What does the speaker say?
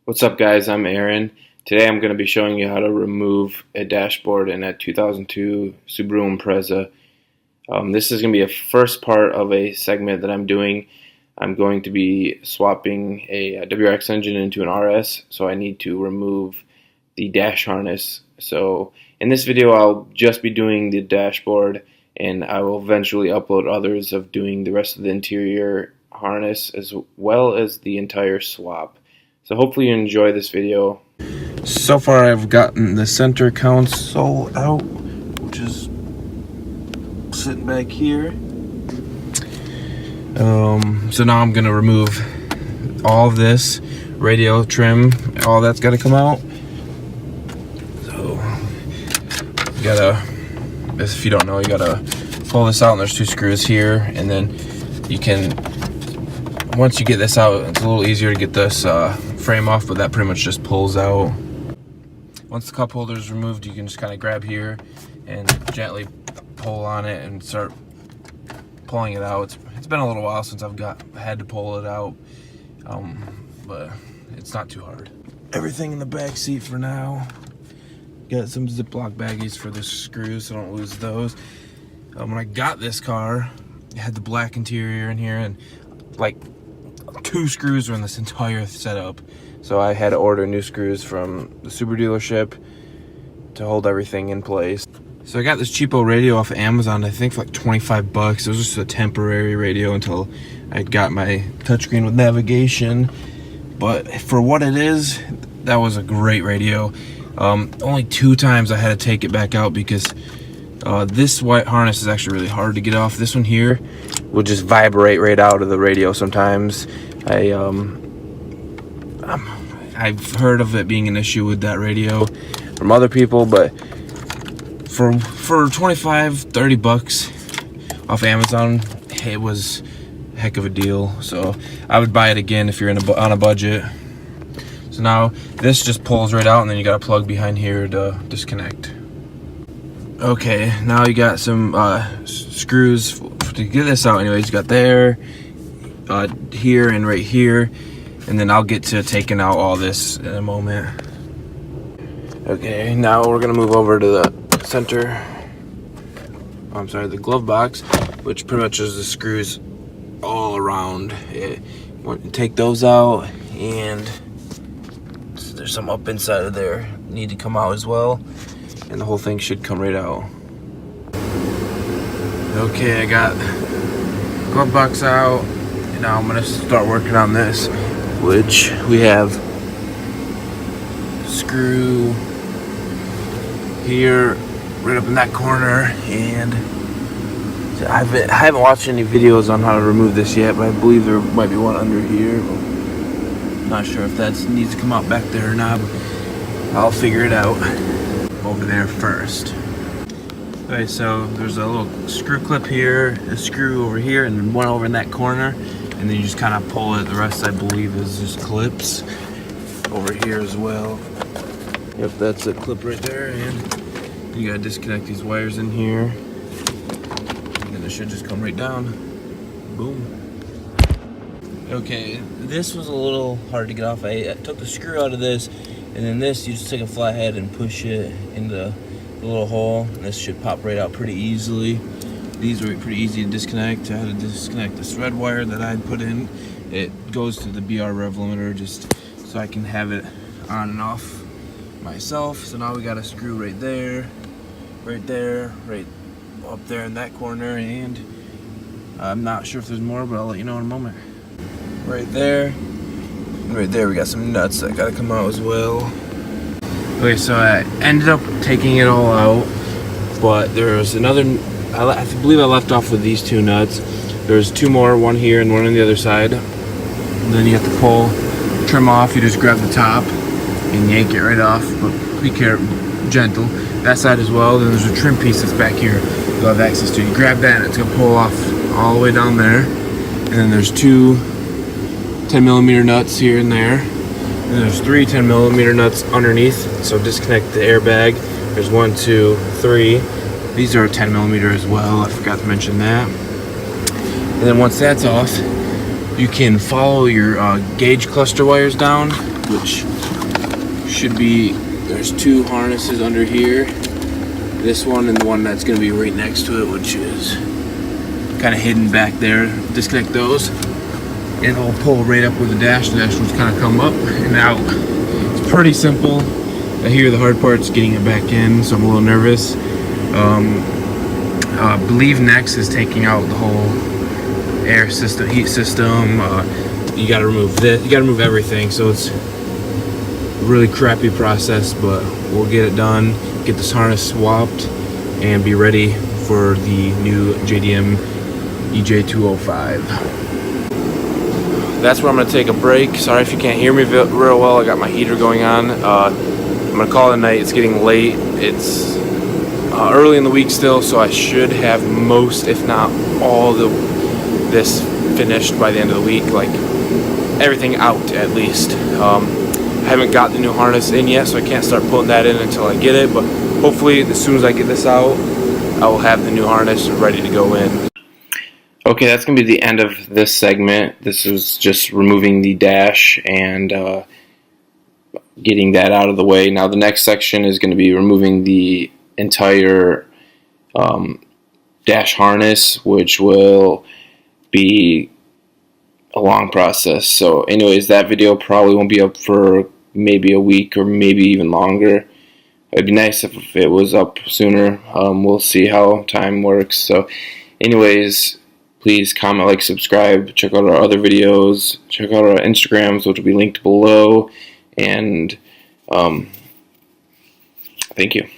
What's up, guys? I'm Aaron. Today I'm going to be showing you how to remove a dashboard in a 2002 Subaru Impreza. This is going to be a first part of a segment that I'm doing. I'm going to be swapping a WRX engine into an RS, so I need to remove the dash harness. So in this video I'll just be doing the dashboard, and I will eventually upload others of doing the rest of the interior harness as well as the entire swap. So hopefully you enjoy this video. So far I've gotten the center console out, which is sitting back here. So now I'm gonna remove all of this radio trim, all that's gotta come out. So you gotta, if you don't know, you gotta pull this out, and there's two screws here, and then you can, once you get this out, it's a little easier to get this frame off, but that pretty much just pulls out. Once the cup holder is removed, you can just kind of grab here and gently pull on it and start pulling it out. It's been a little while since I've had to pull it out, but it's not too hard. Everything in the back seat for now. Got some Ziploc baggies for the screws so I don't lose those. When I got this car, it had the black interior in here, and like 2 screws were in this entire setup, so I had to order new screws from the Subaru dealership to hold everything in place. So I got this cheapo radio off of Amazon, I think for like 25 bucks. It was just a temporary radio until I got my touchscreen with navigation, but for what it is, that was a great radio. Only 2 times I had to take it back out because this white harness is actually really hard to get off. This one here will just vibrate right out of the radio sometimes. I've heard of it being an issue with that radio from other people, but for 25-30 bucks off Amazon, it was a heck of a deal. So I would buy it again if you're on a budget. So now this just pulls right out, and then you got a plug behind here to disconnect. Okay, now you got some screws to get this out. Anyways, you got there, here, and right here, and then I'll get to taking out all this in a moment. Okay, now we're gonna move over to the center. The glove box, which pretty much is the screws all around it. Take those out, and there's some up inside of there need to come out as well, and the whole thing should come right out. Okay, I got glove box out, and now I'm gonna start working on this, which we have screw here right up in that corner, and I haven't watched any videos on how to remove this yet, but I believe there might be one under here. Not sure if that needs to come out back there or not, but I'll figure it out. Over there first. Okay, so there's a little screw clip here, a screw over here, and one over in that corner, and then you just kind of pull it. The rest, I believe, is just clips over here as well. Yep, that's a clip right there, and you gotta disconnect these wires in here, and then it should just come right down. Boom. Okay, this was a little hard to get off. I took the screw out of this, and then this, you just take a flathead and push it into the little hole, and this should pop right out pretty easily. These were pretty easy to disconnect. I had to disconnect this red wire that I had put in. It goes to the BR rev limiter just so I can have it on and off myself. So now we got a screw right there, right up there in that corner, and I'm not sure if there's more, but I'll let you know in a moment. Right there we got some nuts that gotta come out as well. Okay, so I ended up taking it all out, but there was another, I believe I left off with these 2 nuts. There's 2 more, one here and one on the other side. And then you have to pull the trim off. You just grab the top and yank it right off, but be careful, gentle. That side as well. Then there's a trim piece that's back here you'll have access to. You grab that and it's gonna pull off all the way down there. And then there's 2 10mm nuts here and there. And there's 3 10mm nuts underneath. So disconnect the airbag. There's 1, 2, 3. These are 10mm as well. I forgot to mention that. And then once that's off, you can follow your gauge cluster wires down, which should be, there's 2 harnesses under here. This one and the one that's going to be right next to it, which is kind of hidden back there. Disconnect those, and it'll pull right up with the dash. The dash will kind of come up and out. It's pretty simple. I hear the hard part's getting it back in, so I'm a little nervous. I believe next is taking out the whole air system, heat system. You got to remove this. You got to remove everything. So it's a really crappy process, but we'll get it done. Get this harness swapped and be ready for the new JDM EJ205. That's where I'm going to take a break. Sorry if you can't hear me real well. I got my heater going on. I'm going to call it a night. It's getting late. It's early in the week still, so I should have most, if not all, this finished by the end of the week. Like everything out at least. I haven't got the new harness in yet, so I can't start putting that in until I get it. But hopefully, as soon as I get this out, I will have the new harness ready to go in. Okay, that's going to be the end of this segment. This was just removing the dash and getting that out of the way. Now the next section is going to be removing the entire dash harness, which will be a long process. So anyways, that video probably won't be up for maybe a week or maybe even longer. It'd be nice if it was up sooner. We'll see how time works. So anyways, please comment, like, subscribe, check out our other videos, check out our Instagrams, which will be linked below, and thank you.